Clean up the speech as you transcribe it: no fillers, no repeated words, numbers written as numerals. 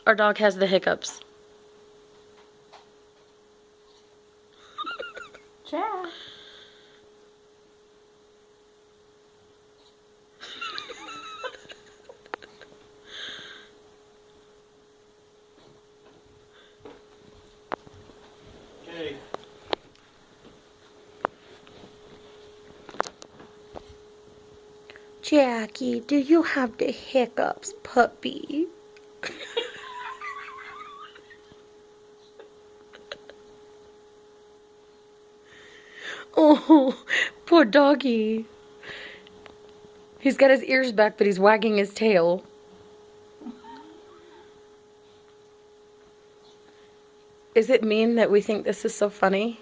Our dog has the hiccups. Jack. Okay. Jackie, do you have the hiccups, puppy? Oh, poor doggy. He's got his ears back, but he's wagging his tail. Is it mean that we think this is so funny?